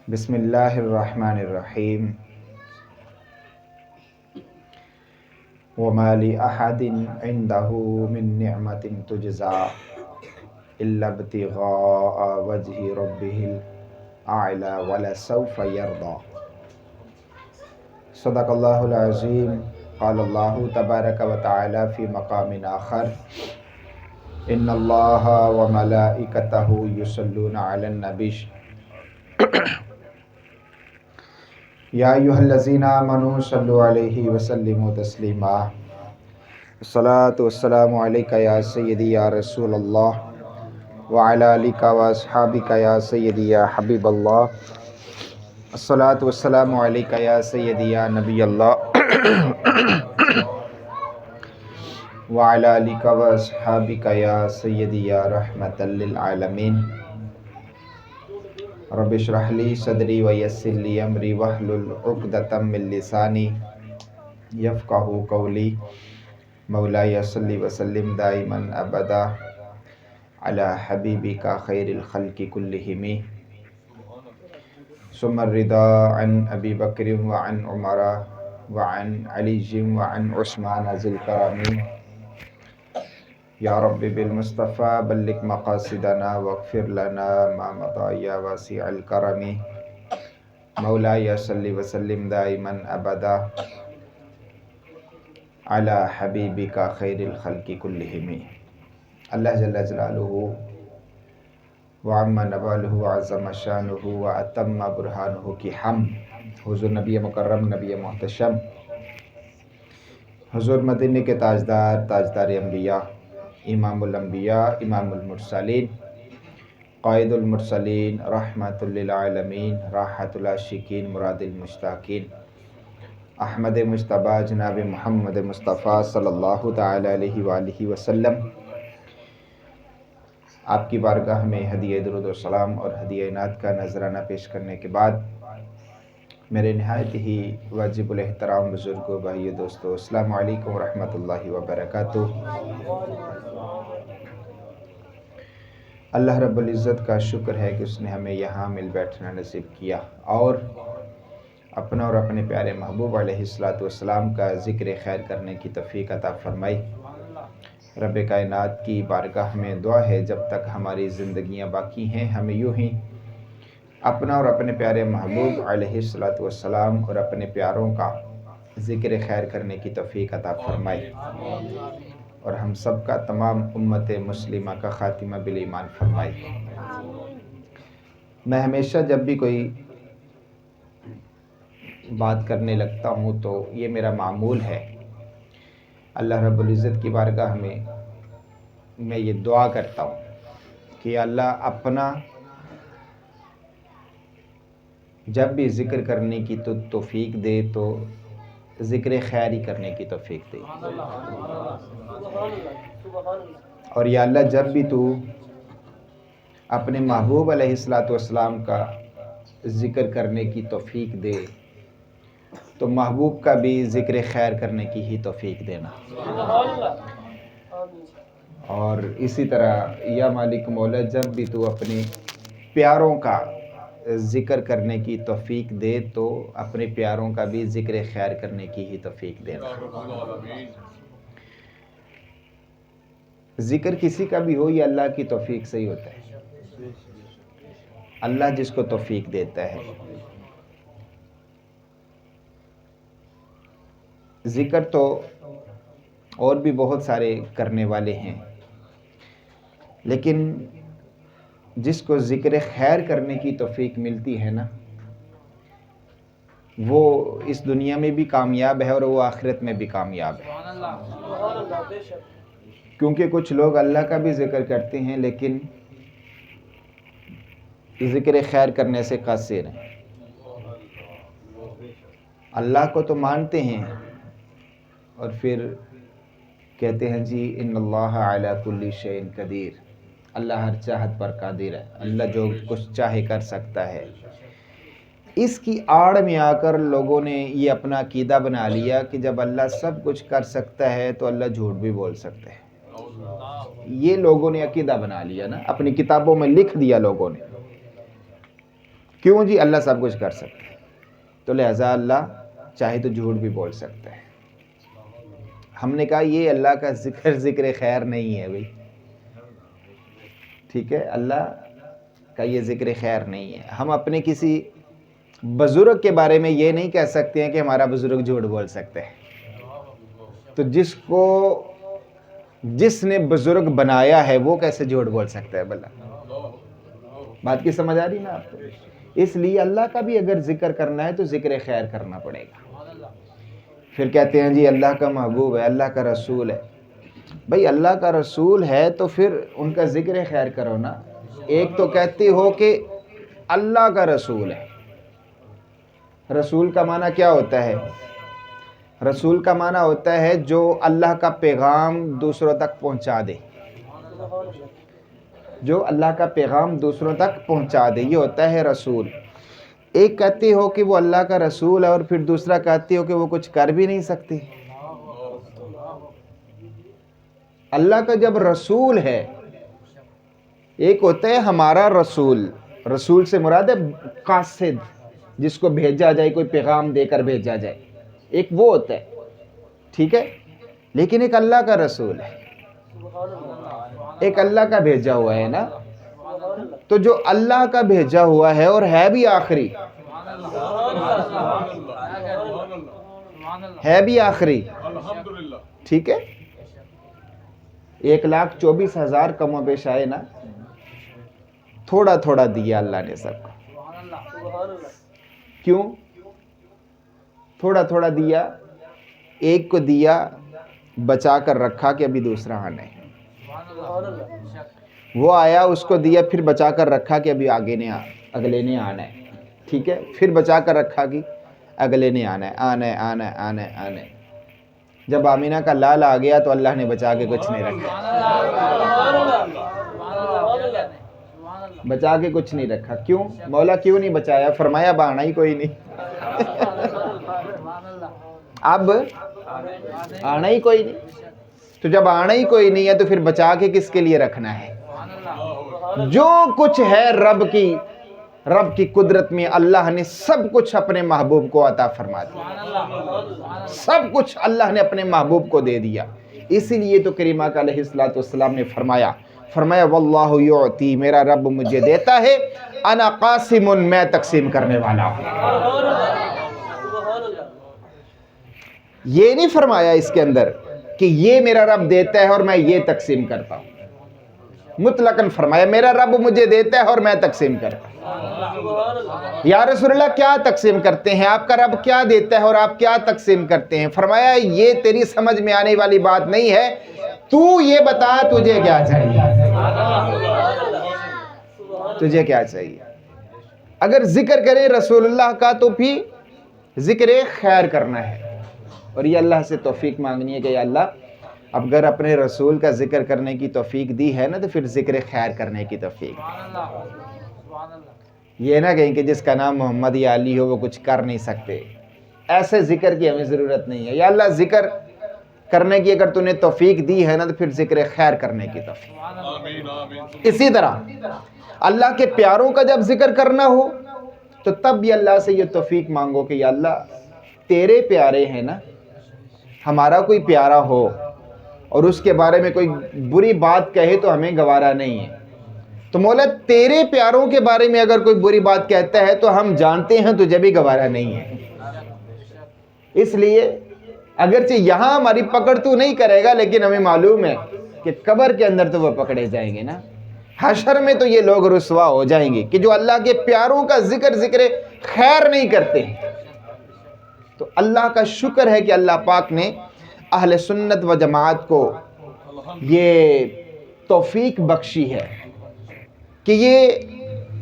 بسم اللہ الرحمن الرحیم وما لأحد عنده من نعمة تجزى إلا ابتغاء وجه ربه الأعلى ولسوف يرضى صدق اللہ العظیم قال اللہ تبارک وتعالی فی مقام آخر ان اللہ وملائکتہ یصلون علی النبی یا ایھا الذین آمنوا صلوا علیہ وسلموا تسلیما الصلاۃ والسلام علیک یا سیدی یا رسول اللہ وعلی آلک واصحابک یا سیدی یا حبیب اللہ الصلاۃ والسلام علیک یا سیدی یا نبی اللہ وعلی آلک واصحابک یا سیدی یا رحمۃ للعالمین رب اشرح لی صدری ویسر لی امری واحلل عقدۃ من لسانی یفقہوا قولی مولاي صل وسلم دائما ابدا علی حبیبک خیر الخلق کلہم ثم الرضا عن ابی بکر وعن عمر وعن علی وعن عثمان ذی الکرم یا رب بالمصطفیٰ بلغ مقاصدنا واغفر لنا ما مضى یا واسع الکرم مولاي صل وسلم دائما ابدا علی حبیبک خیر الخلق کلہم۔ اللہ جل جلالہ وعم نوالہ وعظم شانہ واتم برہانہ کی حمد حضور نبی مکرم نبی محتشم حضور مدینے کے تاجدار تاجدار انبیاء امام الانبیاء امام المرسلین قائد المرسلین رحمت للعالمین راحت العاشقین مراد المشتاقین احمد مجتبیٰ جناب محمد مصطفیٰ صلی اللہ تعالی علیہ وآلہ وسلم، آپ کی بارگاہ میں ہدیہ درود و سلام اور ہدیہ عنایت کا نذرانہ پیش کرنے کے بعد میرے نہایت ہی واجب الاحترام بزرگوں بھائیو دوستو، السلام علیکم ورحمۃ اللہ وبرکاتہ۔ اللہ رب العزت کا شکر ہے کہ اس نے ہمیں یہاں مل بیٹھنا نصیب کیا اور اپنا اور اپنے پیارے محبوب علیہ السلام کا ذکر خیر کرنے کی توفیق عطا فرمائی۔ رب کائنات کی بارگاہ میں دعا ہے جب تک ہماری زندگیاں باقی ہیں ہمیں یوں ہی اپنا اور اپنے پیارے محبوب علیہ السلام اور اپنے پیاروں کا ذکر خیر کرنے کی توفیق عطا فرمائے اور ہم سب کا تمام امت مسلمہ کا خاتمہ بالایمان فرمائے۔ میں ہمیشہ جب بھی کوئی بات کرنے لگتا ہوں تو یہ میرا معمول ہے، اللہ رب العزت کی بارگاہ میں یہ دعا کرتا ہوں کہ اللہ اپنا جب بھی ذکر کرنے کی تو توفیق دے تو ذکر خیر ہی کرنے کی توفیق دے، اور یا اللہ جب بھی تو اپنے محبوب علیہ السلام کا ذکر کرنے کی توفیق دے تو محبوب کا بھی ذکر خیر کرنے کی ہی توفیق دینا، اور اسی طرح یا مالک مولا جب بھی تو اپنے پیاروں کا ذکر کرنے کی توفیق دے تو اپنے پیاروں کا بھی ذکر خیر کرنے کی ہی توفیق دینا۔ ذکر کسی کا بھی ہو یہ اللہ کی توفیق سے ہی ہوتا ہے، اللہ جس کو توفیق دیتا ہے۔ ذکر تو اور بھی بہت سارے کرنے والے ہیں، لیکن جس کو ذکر خیر کرنے کی توفیق ملتی ہے نا وہ اس دنیا میں بھی کامیاب ہے اور وہ آخرت میں بھی کامیاب ہے، کیونکہ کچھ لوگ اللہ کا بھی ذکر کرتے ہیں لیکن ذکر خیر کرنے سے قاصر ہیں، اللہ کو تو مانتے ہیں اور پھر کہتے ہیں جی ان اللہ علی کل شیء قدیر، اللہ ہر چاہت پر قادر ہے، اللہ جو کچھ چاہے کر سکتا ہے۔ اس کی آڑ میں آ کر لوگوں نے یہ اپنا عقیدہ بنا لیا کہ جب اللہ سب کچھ کر سکتا ہے تو اللہ جھوٹ بھی بول سکتا ہے، یہ لوگوں نے عقیدہ بنا لیا نا، اپنی کتابوں میں لکھ دیا لوگوں نے. کیوں جی؟ اللہ سب کچھ کر سکتا ہے، تو لہٰذا اللہ چاہے تو جھوٹ بھی بول سکتا ہے. ہم نے کہا یہ اللہ کا ذکر خیر نہیں ہے بھائی، ٹھیک ہے، اللہ کا یہ ذکر خیر نہیں ہے. ہم اپنے کسی بزرگ کے بارے میں یہ نہیں کہہ سکتے ہیں کہ ہمارا بزرگ جھوٹ بول سکتے ہیں. تو جس نے بزرگ بنایا ہے وہ کیسے جھوٹ بول سکتا ہے بھلا؟ بات کی سمجھ آ رہی نا آپ کو؟ اس لیے اللہ کا بھی اگر ذکر کرنا ہے تو ذکر خیر کرنا پڑے گا. پھر کہتے ہیں جی اللہ کا محبوب ہے، اللہ کا رسول ہے. بھائی اللہ کا رسول ہے تو پھر ان کا ذکر خیر کرو نا. ایک تو کہتے ہو کہ اللہ کا رسول ہے. رسول کا معنی کیا ہوتا ہے؟ رسول کا معنی ہوتا ہے جو اللہ کا پیغام دوسروں تک پہنچا دے. جو اللہ کا پیغام دوسروں تک پہنچا دے یہ ہوتا ہے رسول. ایک کہتے ہو کہ وہ اللہ کا رسول ہے اور پھر دوسرا کہتے ہو کہ وہ کچھ کر بھی نہیں سکتے. اللہ کا جب رسول ہے، ایک ہوتا ہے ہمارا رسول، رسول سے مراد ہے قاصد، جس کو بھیجا جائے، کوئی پیغام دے کر بھیجا جائے، ایک وہ ہوتا ہے، ٹھیک ہے. لیکن ایک اللہ کا رسول ہے، ایک اللہ کا بھیجا ہوا ہے نا. تو جو اللہ کا بھیجا ہوا ہے اور ہے بھی آخری، ہے بھی آخری، ٹھیک ہے. 1,24,000 کم و بیش آئے نا، تھوڑا تھوڑا دیا اللہ نے سب کو. کیوں تھوڑا تھوڑا دیا؟ ایک کو دیا بچا کر رکھا کہ ابھی دوسرا آنا ہے، وہ آیا اس کو دیا پھر بچا کر رکھا کہ ابھی اگلے نے آنا ہے، ٹھیک ہے. پھر بچا کر رکھا کہ اگلے نے آنا ہے، آنا ہے، آنا ہے، آنا ہے، آنا ہے. جب آمینہ کا لال آ گیا تو اللہ نے بچا کے کچھ نہیں رکھا، بچا کے کچھ نہیں رکھا. کیوں مولا کیوں نہیں بچایا؟ فرمایا اب آنا ہی کوئی نہیں. اب آنا ہی کوئی نہیں. تو جب آنا ہی کوئی نہیں ہے تو پھر بچا کے کس کے لیے رکھنا ہے؟ جو کچھ ہے رب کی قدرت میں اللہ نے سب کچھ اپنے محبوب کو عطا فرما دیا. سب کچھ اللہ نے اپنے محبوب کو دے دیا. اسی لیے تو کریمہ کا علیہ السلام نے فرمایا واللہ یعطی، میرا رب مجھے دیتا ہے، انا قاسم، میں تقسیم کرنے والا ہوں. یہ نہیں فرمایا اس کے اندر کہ یہ میرا رب دیتا ہے اور میں یہ تقسیم کرتا ہوں. مطلقاً فرمایا میرا رب مجھے دیتا ہے اور میں تقسیم کرتا ہوں. یا رسول اللہ کیا تقسیم کرتے ہیں؟ آپ کا رب کیا دیتا ہے اور آپ کیا تقسیم کرتے ہیں؟ فرمایا یہ تیری سمجھ میں آنے والی بات نہیں ہے، تو یہ بتا تجھے کیا چاہیے، تجھے کیا چاہیے. اگر ذکر کریں رسول اللہ کا تو بھی ذکر خیر کرنا ہے، اور یہ اللہ سے توفیق مانگنی ہے کہ یا اللہ اگر اپنے رسول کا ذکر کرنے کی توفیق دی ہے نا تو پھر ذکر خیر کرنے کی توفیق. یہ نہ کہیں کہ جس کا نام محمد یا علی ہو وہ کچھ کر نہیں سکتے، ایسے ذکر کی ہمیں ضرورت نہیں ہے. یا اللہ ذکر کرنے کی اگر تو نے توفیق دی ہے نا تو پھر ذکر خیر کرنے کی توفیق. اسی طرح اللہ کے پیاروں کا جب ذکر کرنا ہو تو تب بھی اللہ سے یہ توفیق مانگو کہ یا اللہ تیرے پیارے ہیں نا، ہمارا کوئی پیارا ہو اور اس کے بارے میں کوئی بری بات کہے تو ہمیں گوارا نہیں ہے. تو مولا تیرے پیاروں کے بارے میں اگر کوئی بری بات کہتا ہے تو ہم جانتے ہیں تجھے بھی گوارا نہیں ہے. اس لیے اگرچہ یہاں ہماری پکڑ تو نہیں کرے گا، لیکن ہمیں معلوم ہے کہ قبر کے اندر تو وہ پکڑے جائیں گے نا. حشر میں تو یہ لوگ رسوا ہو جائیں گے کہ جو اللہ کے پیاروں کا ذکر خیر نہیں کرتے ہیں. تو اللہ کا شکر ہے کہ اللہ پاک نے اہل سنت و جماعت کو یہ توفیق بخشی ہے کہ یہ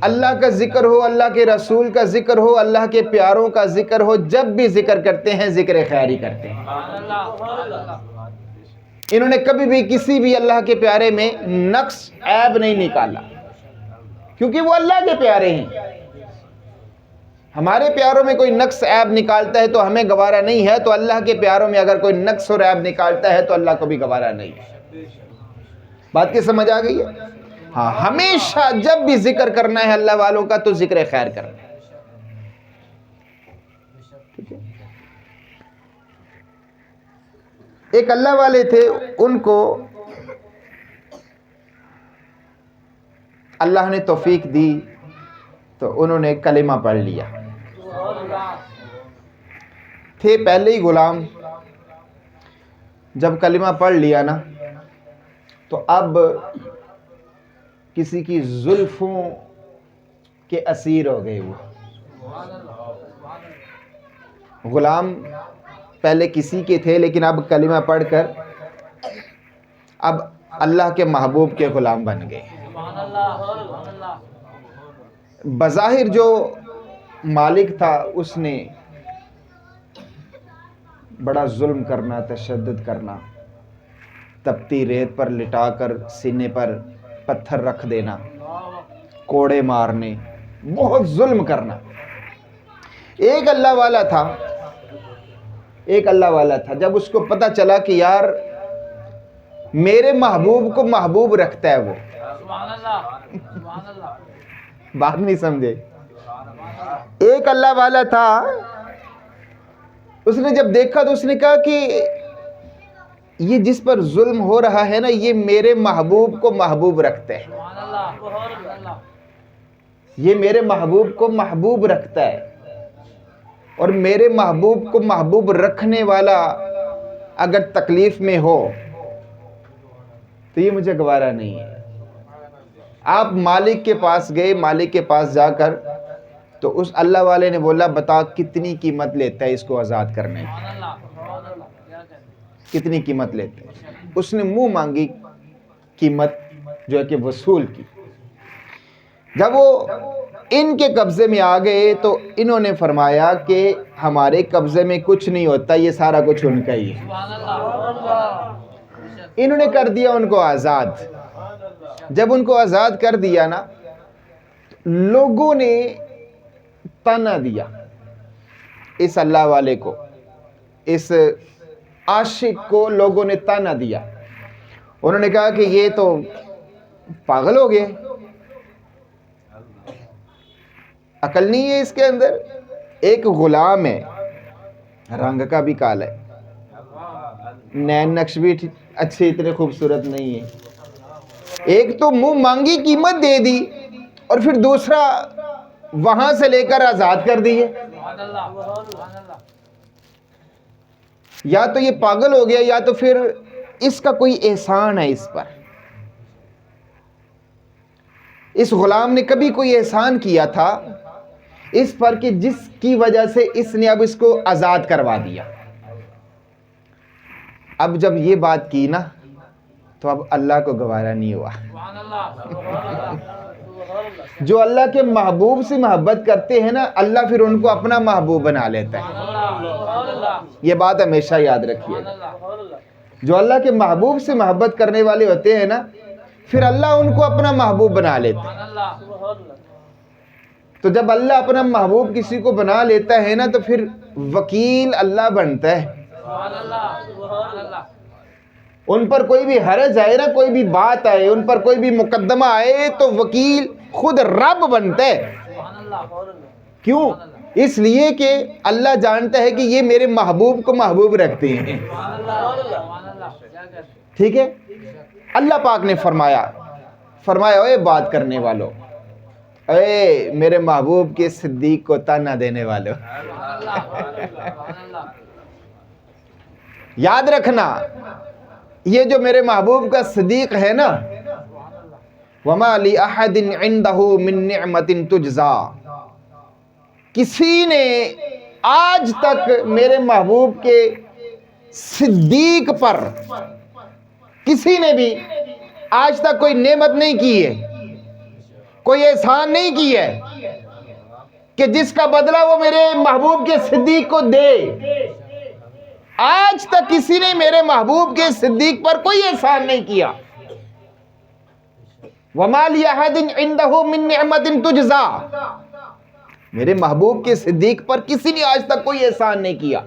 اللہ کا ذکر ہو، اللہ کے رسول کا ذکر ہو، اللہ کے پیاروں کا ذکر ہو، جب بھی ذکر کرتے ہیں ذکر خیری کرتے ہیں. انہوں نے کبھی بھی کسی بھی اللہ کے پیارے میں نقص عیب نہیں نکالا، کیونکہ وہ اللہ کے پیارے ہیں. ہمارے پیاروں میں کوئی نقص عیب نکالتا ہے تو ہمیں گوارا نہیں ہے، تو اللہ کے پیاروں میں اگر کوئی نقص اور عیب نکالتا ہے تو اللہ کو بھی گوارا نہیں ہے. بات کی سمجھ آ گئی ہے؟ ہاں، ہمیشہ جب بھی ذکر کرنا ہے اللہ والوں کا تو ذکر خیر کرنا ہے. ٹھیک ہے؟ ایک اللہ والے تھے، ان کو اللہ نے توفیق دی تو انہوں نے کلمہ پڑھ لیا. تھے پہلے ہی غلام، جب کلمہ پڑھ لیا نا تو اب کسی کی زلفوں کے اسیر ہو گئے. وہ غلام پہلے کسی کے تھے، لیکن اب کلمہ پڑھ کر اب اللہ کے محبوب کے غلام بن گئے. بظاہر جو مالک تھا اس نے بڑا ظلم کرنا، تشدد کرنا، تپتی ریت پر لٹا کر سینے پر پتھر رکھ دینا، کوڑے مارنے، بہت ظلم کرنا. ایک اللہ والا تھا، جب اس کو پتہ چلا کہ یار میرے محبوب کو محبوب رکھتا ہے وہ. بات نہیں سمجھے؟ ایک اللہ والا تھا، اس نے جب دیکھا تو اس نے کہا کہ یہ جس پر ظلم ہو رہا ہے نا، یہ میرے محبوب کو محبوب رکھتا ہے. یہ میرے محبوب کو محبوب رکھتا ہے، اور میرے محبوب کو محبوب رکھنے والا اگر تکلیف میں ہو تو یہ مجھے گوارا نہیں ہے. آپ مالک کے پاس گئے، مالک کے پاس جا کر تو اس اللہ والے نے بولا بتا کتنی قیمت لیتا ہے اس کو آزاد کرنے کی، کتنی قیمت لیتا ہے. اس نے منہ مانگی قیمت جو ہے کہ وصول کی. جب وہ ان کے قبضے میں آ گئے تو انہوں نے فرمایا کہ ہمارے قبضے میں کچھ نہیں ہوتا، یہ سارا کچھ ان کا ہی ہے. انہوں نے کر دیا ان کو آزاد. جب ان کو آزاد کر دیا نا، لوگوں نے تانا دیا اس اللہ والے کو، اس عاشق کو لوگوں نے تانا دیا. انہوں نے کہا کہ یہ تو پاگل ہو گئے، عقل نہیں ہے اس کے اندر. ایک غلام ہے، رنگ کا بھی کالا ہے، نین نقش بھی اچھے اتنے خوبصورت نہیں ہے. ایک تو منہ مانگی قیمت دے دی اور پھر دوسرا وہاں سے لے کر آزاد کر دیے. یا تو یہ پاگل ہو گیا یا تو پھر اس کا کوئی احسان ہے اس پر. اس غلام نے کبھی کوئی احسان کیا تھا اس پر کہ جس کی وجہ سے اس نے اب اس کو آزاد کروا دیا. اب جب یہ بات کی نا تو اب اللہ کو گوارا نہیں ہوا. جو اللہ کے محبوب سے محبت کرتے ہیں نا، اللہ پھر ان کو اپنا محبوب بنا لیتا ہے. یہ بات ہمیشہ یاد رکھیے. جو اللہ کے محبوب سے محبت کرنے والے ہوتے ہیں نا، پھر اللہ ان کو اپنا محبوب بنا لیتا ہے. تو جب اللہ اپنا محبوب کسی کو بنا لیتا ہے نا تو پھر وکیل اللہ بنتا ہے. ان پر کوئی بھی حرج آئے نا، کوئی بھی بات آئے، ان پر کوئی بھی مقدمہ آئے تو وکیل خود رب بنتا ہے. کیوں؟ اس لیے کہ اللہ جانتا ہے کہ یہ میرے محبوب کو محبوب رکھتے ہیں. ٹھیک ہے؟ اللہ پاک نے فرمایا اے بات کرنے والو، اے میرے محبوب کے صدیق کو تانا دینے والو، یاد رکھنا یہ جو میرے محبوب کا صدیق ہے نا، وَمَا لِأَحَدٍ عِنْدَهُ مِن نِعْمَةٍ تُجْزَى، کسی نے آج تک میرے محبوب کے صدیق پر کسی نے بھی آج تک کوئی نعمت نہیں کی ہے، کوئی احسان نہیں کی ہے کہ جس کا بدلہ وہ میرے محبوب کے صدیق کو دے. آج تک کسی نے میرے محبوب کے صدیق پر کوئی احسان نہیں کیا. وَمَا لِأَحَدٍ عِنْدَهُ مِن نِعْمَةٍ تُجْزَى، میرے محبوب کے صدیق پر کسی نے آج تک کوئی احسان نہیں کیا.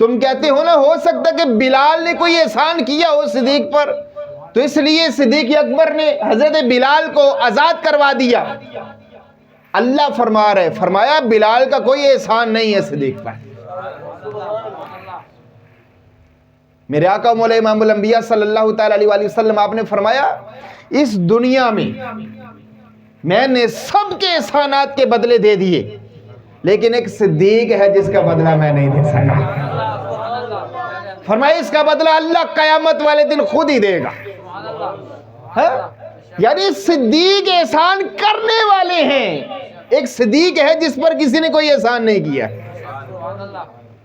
تم کہتے ہو نا ہو سکتا کہ بلال نے کوئی احسان کیا ہو صدیق پر، تو اس لیے صدیق اکبر نے حضرت بلال کو آزاد کروا دیا. اللہ فرما رہے، فرمایا بلال کا کوئی احسان نہیں ہے صدیق پر. میرے آقا مولا امام الانبیاء صلی اللہ تعالی علیہ وآلہ وسلم آپ نے فرمایا اس دنیا میں نے سب کے احسانات کے بدلے دے دیے، لیکن ایک صدیق ہے جس کا بدلہ میں نہیں دے سکا. فرمایا اس کا بدلہ اللہ قیامت والے دن خود ہی دے گا. یعنی صدیق احسان کرنے والے ہیں. ایک صدیق ہے جس پر کسی نے کوئی احسان نہیں کیا.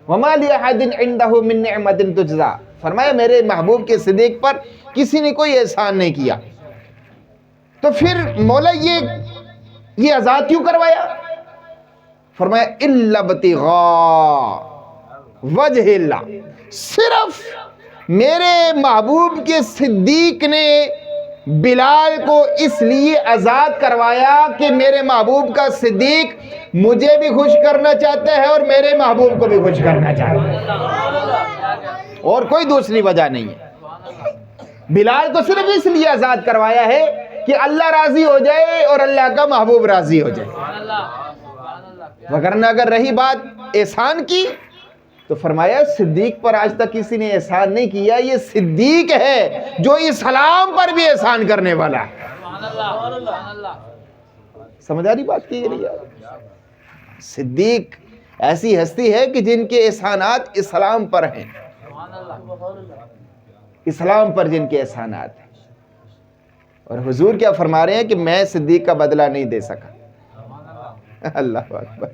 وَمَا لِأَحَدٍ عِنْدَهُ مِن نِعْمَةٍ تُجْزَىٰ. فرمایا میرے محبوب کے صدیق پر کسی نے کوئی احسان نہیں کیا. تو پھر مولا یہ آزاد کیوں کروایا؟ فرمایا إِلَّا ابْتِغَاءَ وَجْهِ اللَّهِ. صرف میرے محبوب کے صدیق نے بلال کو اس لیے آزاد کروایا کہ میرے محبوب کا صدیق مجھے بھی خوش کرنا چاہتا ہے اور میرے محبوب کو بھی خوش کرنا چاہتا ہے، اور کوئی دوسری وجہ نہیں ہے. بلال کو صرف اس لیے آزاد کروایا ہے کہ اللہ راضی ہو جائے اور اللہ کا محبوب راضی ہو جائے. وگرنہ اگر رہی بات احسان کی تو فرمایا صدیق پر آج تک کسی نے احسان نہیں کیا. یہ صدیق ہے جو اسلام پر بھی احسان کرنے والا ہے. سمجھ آ رہی بات کی رہی ہے؟ صدیق ایسی ہستی ہے کہ جن کے احسانات اسلام پر ہیں، اسلام پر جن کے احسانات ہیں. اور حضور کیا فرما رہے ہیں کہ میں صدیق کا بدلہ نہیں دے سکا. اللہ اکبر.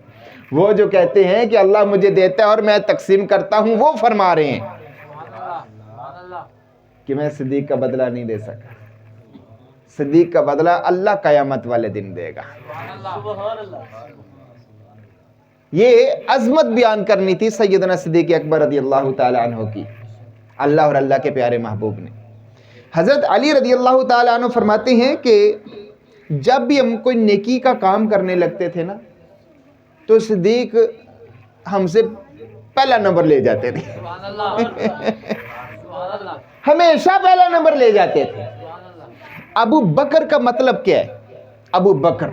وہ جو کہتے ہیں کہ اللہ مجھے دیتا ہے اور میں تقسیم کرتا ہوں، وہ فرما رہے ہیں کہ میں صدیق کا بدلہ نہیں دے سکا. صدیق کا بدلہ اللہ قیامت والے دن دے گا. یہ عظمت بیان کرنی تھی سیدنا صدیق اکبر رضی اللہ تعالی عنہ کی، اللہ اور اللہ کے پیارے محبوب نے. حضرت علی رضی اللہ تعالی عنہ فرماتے ہیں کہ جب بھی ہم کوئی نیکی کا کام کرنے لگتے تھے نا تو صدیق ہم سے پہلا نمبر لے جاتے تھے. ہمیشہ پہلا نمبر لے جاتے تھے. ابو بکر کا مطلب کیا ہے؟ ابو بکر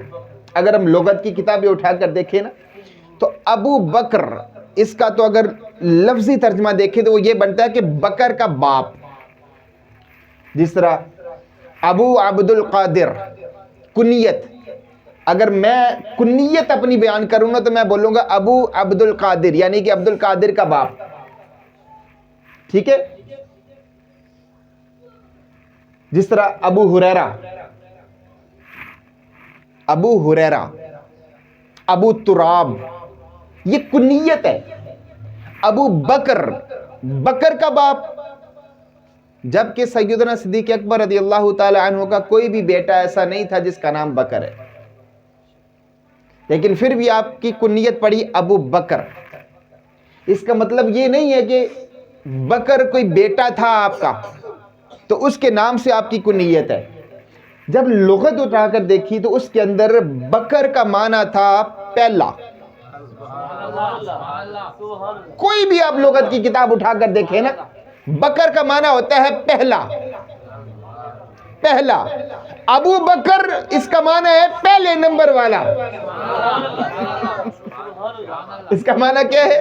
اگر ہم لغت کی کتابیں اٹھا کر دیکھیں نا تو ابو بکر اس کا تو اگر لفظی ترجمہ دیکھیں تو وہ یہ بنتا ہے کہ بکر کا باپ. جس طرح ابو عبد القادر کنیت، اگر میں کنیت اپنی بیان کروں گا تو میں بولوں گا ابو عبد القادر، یعنی کہ عبد القادر کا باپ. ٹھیک ہے؟ جس طرح ابو ہریرہ، ابو تراب، یہ کنیت ہے. ابو بکر، بکر کا باپ. جبکہ سیدنا صدیق اکبر رضی اللہ تعالی عنہ کا کوئی بھی بیٹا ایسا نہیں تھا جس کا نام بکر ہے، لیکن پھر بھی آپ کی کنیت پڑی ابو بکر. اس کا مطلب یہ نہیں ہے کہ بکر کوئی بیٹا تھا آپ کا تو اس کے نام سے آپ کی کنیت ہے. جب لغت اٹھا کر دیکھی تو اس کے اندر بکر کا معنی تھا پہلا. کوئی بھی آپ لغت کی کتاب اٹھا کر دیکھیں نا، بکر کا معنی ہوتا ہے پہلا. پہلا. ابو بکر اس کا معنی ہے پہلے نمبر والا. اس کا معنی کیا ہے؟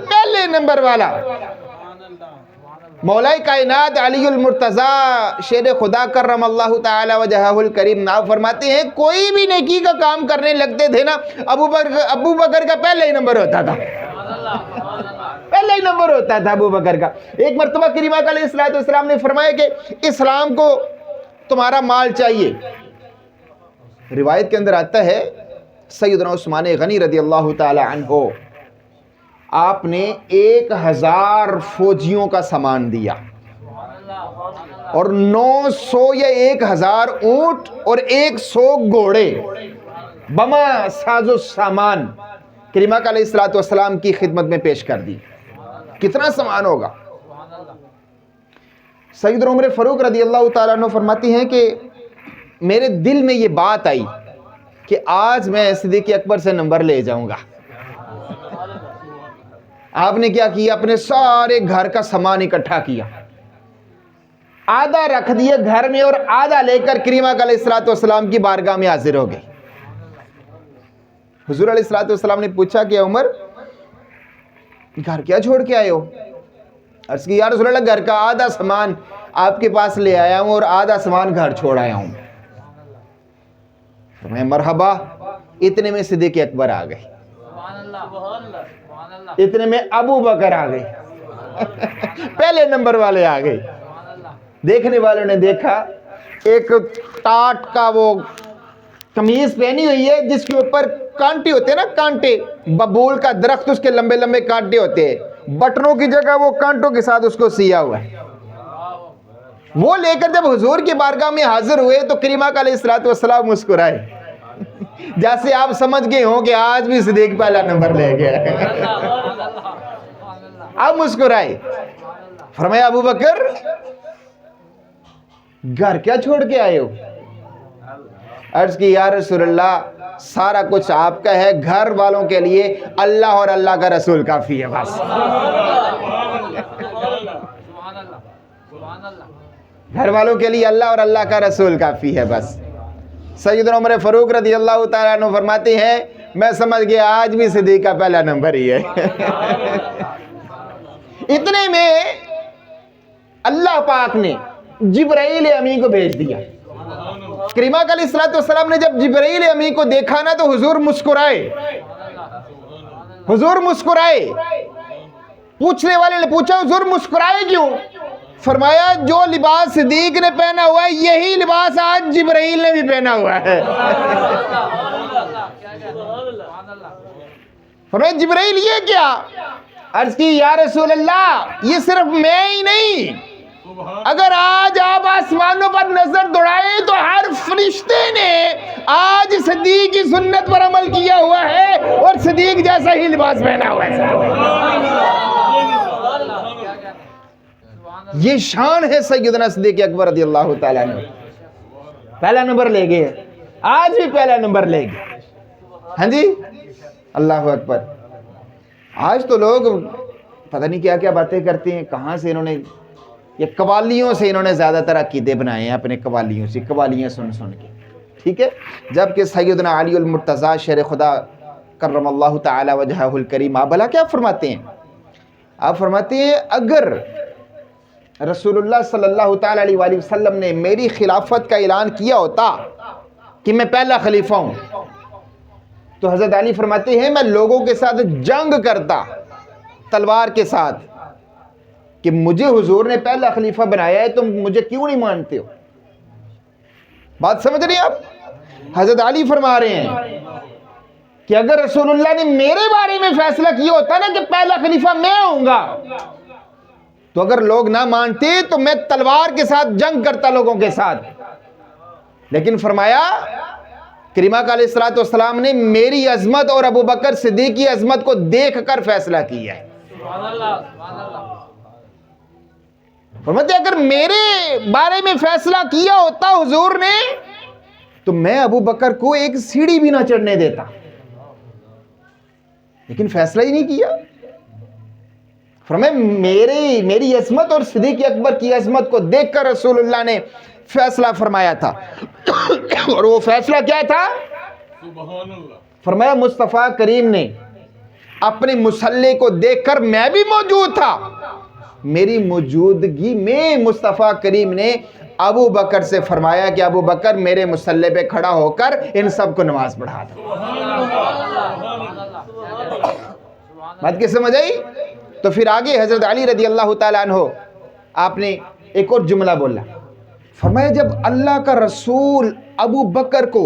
پہلے نمبر والا. مولا کائنات علی المرتضی شیر خدا کرم اللہ تعالی وجہہ الکریم نام فرماتے ہیں کوئی بھی نیکی کا کام کرنے لگتے تھے نا ابو بکر کا پہلا ہی نمبر ہوتا تھا. پہلا ہی نمبر ہوتا تھا ابو بکر کا. ایک مرتبہ کریم علیہ الصلوۃ والسلام نے فرمایا کہ اسلام کو تمہارا مال چاہیے. روایت کے اندر آتا ہے سیدنا عثمان غنی رضی اللہ تعالی عنہ آپ نے 1000 فوجیوں کا سامان دیا اور 900 یا 1000 اونٹ اور 100 گھوڑے بما ساز و سامان کریم علیہ الصلوۃ والسلام کی خدمت میں پیش کر دی. کتنا سامان ہوگا؟ سیدنا عمر فاروق رضی اللہ تعالیٰ عنہ فرماتی ہیں کہ میرے دل میں یہ بات آئی کہ آج میں صدیق اکبر سے نمبر لے جاؤں گا. آپ نے کیا کیا؟ اپنے سارے گھر کا سامان اکٹھا کیا آدھا رکھ دیے گھر میں اور آدھا لے کر کریمہ علیہ الصلوۃ والسلام کی بارگاہ میں حاضر ہو گئے. حضور علیہ الصلوۃ والسلام نے پوچھا کہ عمر گھر کیا چھوڑ کے آئے ہو؟ عرض کی یا رسول اللہ گھر کا آدھا سامان آپ کے پاس لے آیا ہوں اور آدھا سامان گھر چھوڑ آیا ہوں. میں مرحبا. اتنے میں صدیق اکبر آ گئے, اتنے میں ابو بکر آ گئے, پہلے نمبر والے آ گئے. دیکھنے والوں نے دیکھا ایک ٹاٹ کا وہ قمیض پہنی ہوئی ہے جس کے اوپر کانٹے ہوتے ہیں نا, کانٹے, ببول کا درخت اس کے لمبے لمبے کانٹے ہوتے ہیں, بٹنوں کی جگہ وہ کانٹوں کے ساتھ اس کو سیا ہوا ہے. وہ لے کر جب حضور کی بارگاہ میں حاضر ہوئے تو کریمہ علیہ الصلوۃ والسلام مسکرائے, جیسے آپ سمجھ گئے ہوں کہ آج بھی صدیق پہلا نمبر لے گیا. آپ مسکرائے. فرمایا ابو بکر گھر کیا چھوڑ کے آئے ہو؟ عرض کی یا رسول اللہ سارا کچھ آپ کا ہے, گھر والوں کے لیے اللہ اور اللہ کا رسول کافی ہے بس. گھر والوں کے لیے اللہ اور اللہ کا رسول کافی ہے بس. سیدنا عمر فاروق رضی اللہ تعالیٰ عنہ فرماتے ہیں میں سمجھ گیا آج بھی صدیق کا پہلا نمبر ہی ہے. اتنے میں اللہ پاک نے جبرائیل امین کو بھیج دیا. کریمہ علیہ الصلوۃ والسلام نے جب جبرائیل امین کو دیکھا نا تو حضور مسکرائے. حضور مسکرائے. پوچھنے والے نے پوچھا حضور مسکرائے کیوں؟ فرمایا جو لباس صدیق نے پہنا ہوا ہے یہی لباس آج جبرائیل نے بھی پہنا ہوا ہے. فرمایا جبرائیل یہ کیا؟ عرض کی یا رسول اللہ یہ صرف میں ہی نہیں, اگر آج آپ آسمانوں پر نظر دوڑائیں تو ہر فرشتے نے آج صدیق کی سنت پر عمل کیا ہوا ہے اور صدیق جیسا ہی لباس پہنا ہوا ہے. یہ شان ہے سیدنا صدیق اکبر رضی اللہ تعالیٰ عنہ. پہلا نمبر لے گئے, آج بھی پہلا نمبر لے گئے. ہاں جی اللہ اکبر. آج تو لوگ پتہ نہیں کیا کیا باتیں کرتے ہیں, کہاں سے انہوں نے یہ قوالیوں سے انہوں نے زیادہ تر عقیدے بنائے ہیں, اپنے قوالیوں سے, قوالیاں سن سن کے. ٹھیک ہے, جبکہ سیدنا علی المرتضیٰ شیر خدا کرم اللہ تعالی وجہہ الکریم آپ بھلا کیا فرماتے ہیں؟ آپ فرماتے ہیں اگر رسول اللہ صلی اللہ تعالی علیہ وآلہ وسلم نے میری خلافت کا اعلان کیا ہوتا کہ میں پہلا خلیفہ ہوں تو حضرت علی فرماتے ہیں میں لوگوں کے ساتھ جنگ کرتا تلوار کے ساتھ کہ مجھے حضور نے پہلا خلیفہ بنایا ہے, تم مجھے کیوں نہیں مانتے ہو؟ بات سمجھ رہے ہیں آپ؟ حضرت علی فرما رہے ہیں کہ اگر رسول اللہ نے میرے بارے میں فیصلہ کیا ہوتا نا کہ پہلا خلیفہ میں ہوں گا تو اگر لوگ نہ مانتے تو میں تلوار کے ساتھ جنگ کرتا لوگوں کے ساتھ. لیکن فرمایا کریمہ علیہ الصلوۃ والسلام نے میری عظمت اور ابو بکر صدیق کی عظمت کو دیکھ کر فیصلہ کیا ہے. فرماتے اگر میرے بارے میں فیصلہ کیا ہوتا حضور نے تو میں ابو بکر کو ایک سیڑھی بھی نہ چڑھنے دیتا, لیکن فیصلہ ہی نہیں کیا. فرمایا میری عظمت اور صدیق اکبر کی عظمت کو دیکھ کر رسول اللہ نے فیصلہ فرمایا تھا. اور وہ فیصلہ کیا تھا؟ فرمایا مصطفیٰ کریم نے اپنے مصلی کو دیکھ کر میں بھی موجود تھا, میری موجودگی میں مصطفیٰ کریم نے ابو بکر سے فرمایا کہ ابو بکر میرے مصلی پہ کھڑا ہو کر ان سب کو نماز پڑھا دو. بات کس سمجھ آئی؟ تو پھر آگے حضرت علی رضی اللہ تعالیٰ عنہ آپ نے ایک اور جملہ بولا. فرمایا جب اللہ کا رسول ابو بکر کو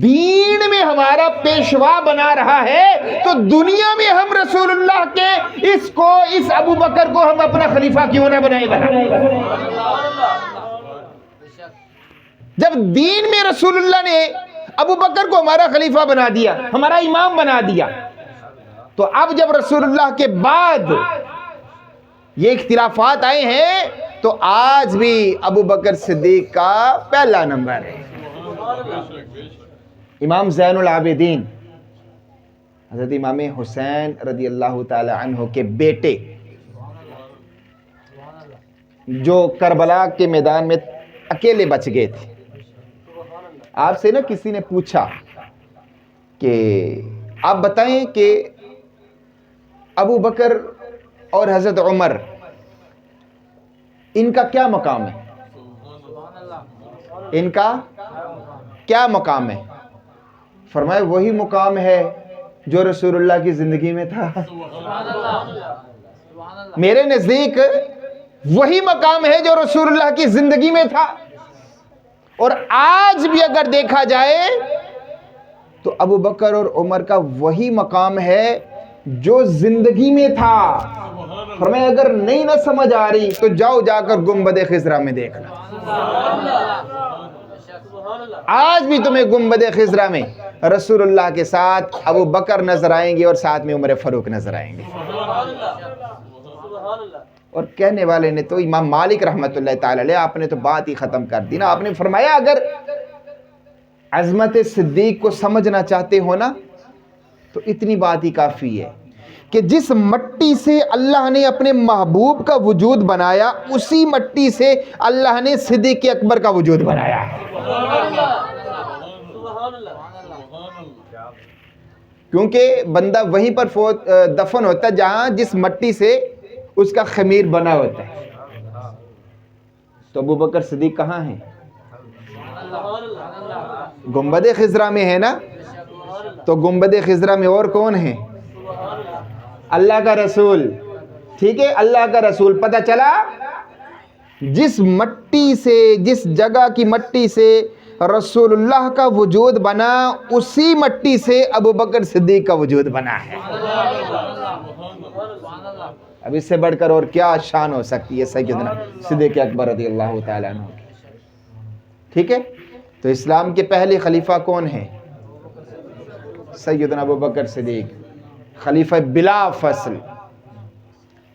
دین میں ہمارا پیشوا بنا رہا ہے تو دنیا میں ہم رسول اللہ کے اس ابو بکر کو ہم اپنا خلیفہ کیوں نہ بنائے گا؟ جب دین میں رسول اللہ نے ابو بکر کو ہمارا خلیفہ بنا دیا, ہمارا امام بنا دیا, تو اب جب رسول اللہ کے بعد یہ اختلافات آئے ہیں تو آج بھی ابو بکر صدیق کا پہلا نمبر ہے. امام زین العابدین حضرت امام حسین رضی اللہ تعالی عنہ کے بیٹے جو کربلا کے میدان میں اکیلے بچ گئے تھے. آپ سے نا کسی نے پوچھا کہ آپ بتائیں کہ ابو بکر اور حضرت عمر ان کا کیا مقام ہے؟ ان کا کیا مقام ہے؟ فرمائے وہی مقام ہے جو رسول اللہ کی زندگی میں تھا. میرے نزدیک وہی مقام ہے جو رسول اللہ کی زندگی میں تھا. اور آج بھی اگر دیکھا جائے تو ابو بکر اور عمر کا وہی مقام ہے جو زندگی میں تھا. فرمایا اگر نہیں نہ سمجھ آ رہی تو جاؤ جا کر گنبد خضرا میں دیکھنا. آج بھی تمہیں گنبد خضرا میں رسول اللہ کے ساتھ ابو بکر نظر آئیں گے اور ساتھ میں عمر فاروق نظر آئیں گے. اور کہنے والے نے تو امام مالک رحمت اللہ تعالی علیہ، آپ نے تو بات ہی ختم کر دی نا. آپ نے فرمایا اگر عظمت صدیق کو سمجھنا چاہتے ہو نا تو اتنی بات ہی کافی ہے کہ جس مٹی سے اللہ نے اپنے محبوب کا وجود بنایا اسی مٹی سے اللہ نے صدیق اکبر کا وجود بنایا. کیونکہ بندہ وہیں پر دفن ہوتا ہے جہاں جس مٹی سے اس کا خمیر بنا ہوتا ہے. تو ابو بکر صدیق کہاں ہیں؟ گنبد خضرا میں ہے نا. تو گنبد خضرا میں اور کون ہیں؟ اللہ کا رسول. ٹھیک ہے، اللہ کا رسول. پتہ چلا جس مٹی سے، جس جگہ کی مٹی سے رسول اللہ کا وجود بنا اسی مٹی سے ابو بکر صدیق کا وجود بنا ہے. اب اس سے بڑھ کر اور کیا شان ہو سکتی ہے سیدنا صدیق اکبر رضی اللہ تعالیٰ عنہ کی. ٹھیک ہے، تو اسلام کے پہلے خلیفہ کون ہیں؟ سیدنا ابو بکر صدیق، خلیفہ بلا فصل،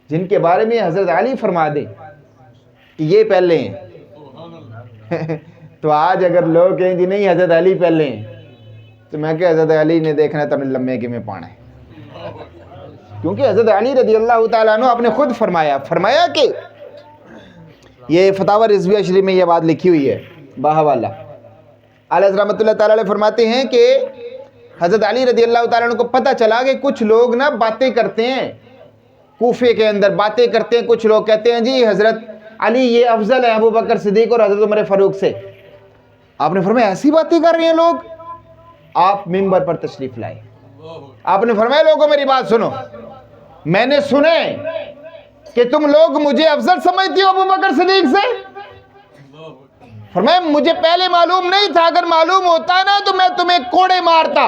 جن کے بارے میں حضرت علی فرما دے کہ یہ پہلے ہیں. تو آج اگر لوگ کہیں جی نہیں حضرت علی پہلے ہیں تو میں کہ حضرت علی نے دیکھنا تم لمحے کے میں پانا ہے. کیونکہ حضرت علی رضی اللہ تعالیٰ عنہ آپ نے خود فرمایا کہ یہ فتاوی رضویہ شریف میں یہ بات لکھی ہوئی ہے باحوالہ. اعلیٰ حضرت رحمۃ اللہ تعالیٰ علیہ فرماتے ہیں کہ حضرت علی رضی اللہ تعالیٰ عنہ کو پتہ چلا کہ کچھ لوگ نا باتیں کرتے ہیں کوفے کے اندر، باتیں کرتے ہیں. کچھ لوگ کہتے ہیں جی حضرت علی یہ افضل ہے ابو بکر صدیق اور حضرت عمر فاروق سے. آپ نے فرمایا ایسی باتیں کر رہے ہیں لوگ. آپ منبر پر تشریف لائے. آپ نے فرمایا لوگوں میری بات سنو، میں نے سنے کہ تم لوگ مجھے افضل سمجھتی ہو ابو بکر صدیق سے. فرمایا مجھے پہلے معلوم نہیں تھا، اگر معلوم ہوتا نا تو میں تمہیں کوڑے مارتا،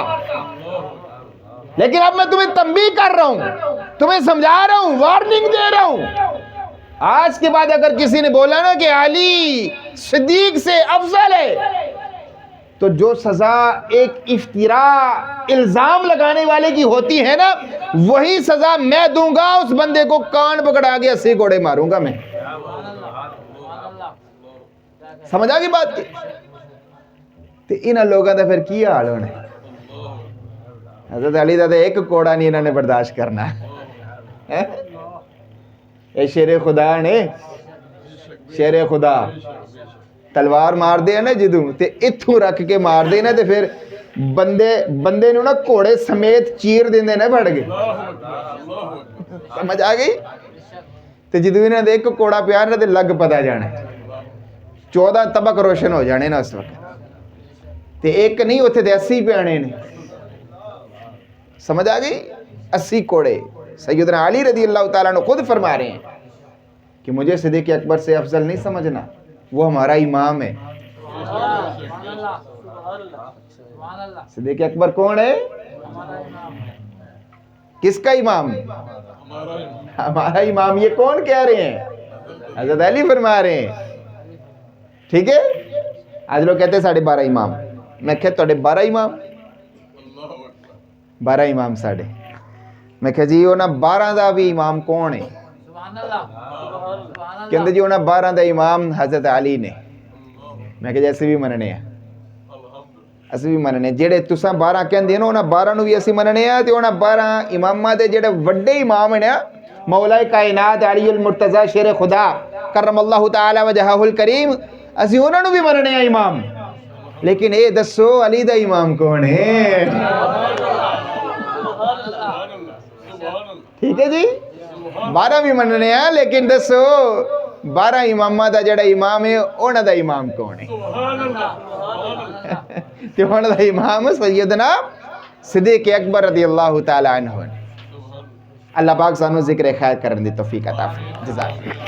لیکن اب میں تمہیں تنبیہ کر رہا ہوں، تمہیں سمجھا رہا ہوں، وارننگ دے رہا ہوں. آج کے بعد اگر کسی نے بولا نا کہ علی صدیق سے افضل ہے تو جو سزا ایک افتراء الزام لگانے والے کی ہوتی ہے نا وہی سزا میں دوں گا. اس بندے کو کان پکڑا کے 80 کوڑے ماروں گا میں. سمجھ آ گئی بات کی؟ تو ان لوگوں کا پھر کی حال ہونا ہے؟ حضرت علی دا ایک کوڑا نہیں انہوں نے برداشت کرنا. اے شیر خدا نے، شیر خدا تلوار مار دے نا جدوں تے اتھوں رکھ کے مار دے نا تے پھر بندے نو نا گھوڑے سمیت چیر دیندے نا بڑھ گئے. سمجھ آ گئی؟ تے جدوں انہاں دے ایک کوڑا پیا نا تے لگ پتا جانا 14 طبق روشن ہو جانے نا اس وقت. تے ایک نہیں اتنے تے 80 پیانے نے. سمجھ آ گئی؟ 80 کوڑے. سیدنا علی رضی اللہ تعالیٰ عنہ خود فرما رہے ہیں کہ مجھے صدیق اکبر سے افضل نہیں سمجھنا، وہ ہمارا امام ہے. صدیق اکبر کون ہے؟ کس کا امام؟ ہمارا امام. یہ کون کہہ رہے ہیں؟ حضرت علی فرما رہے ہیں. ٹھیک ہے، آج لوگ کہتے ہیں 12.5 امام. میں کہتا ہوں 12 امام، 12 امام ساڑھے. میں کہا جی انہاں 12 دا بھی امام کون ہے؟ کہتے جی انہاں 12 دا امام حضرت علی نے. میں کہا جیسے بھی مننے ہیں، اسی بھی مننے جڑے تساں 12 کہندے نا انہاں 12 نو بھی اسی مننے ہیں. تے انہاں 12 اماماں دے جڑے وڈے امام ہیں نا مولا کائنات علی المرتضی شیر خدا کرم اللہ تعالی وجہہ الکریم، اسی انہوں نے بھی مننے ہیں امام، لیکن اے دسو علی دا امام کون ہے؟ ٹھیک ہے جی، 12 بھی مننے ہیں، لیکن دسو 12 امامہ دا جڑا امام ہے انہ دا امام کون ہے؟ تو انہ دا امام سیدنا صدیق اکبر رضی اللہ تعالی عنہ۔ اللہ پاک سانو ذکر خیر کرن دی توفیق عطا فرمائے۔ جزاک اللہ۔